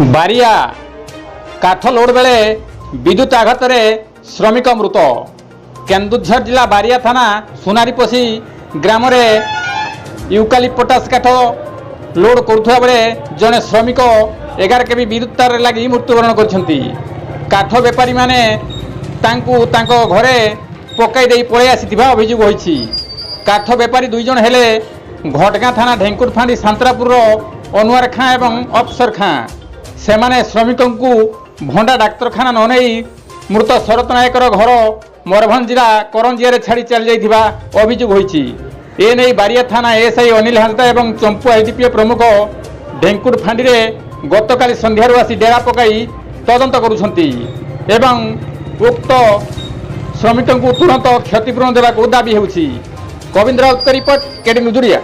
बारिया काठ लोड बेले विद्युत आघात श्रमिक मृत। केन्दुझर जिला बारिया थाना सुनारीपसी ग्राम यूकालिप्टास काठ लोड करुवा बेले जड़े श्रमिक 11 केवी विद्युत तार लगी मृत्युवरण काठ बेपारी माने तांको घरे पकई पलि आसी अभियोग होईछि। काठ बेपारी 2 जन हेले घटगाँ थाना ढेंकुर फांडी सांतरापुर अनुआर खाँ एवं अफसर खाँ। सेमाने श्रमिक को भंडा डाक्तरखाना न नहीं मृत शरत नायकर घर मयूरभंज जिला करंजिया छाड़ी चल जाइथिबा अभियोग होईछि। ए नहीं बारिया थाना एएसआई अनिल हांसदा एवं चंपू आईडीपीओ प्रमुख ढेंकुर फांडी गतकाली संध्यार आसी डेरा पकाई तदंत करुछंती एवं उक्त श्रमिक को तुरंत क्षतिपूरण देवाक दाबी होउछि। गोविंद राउत रिपोर्ट केडी नुजुरिया।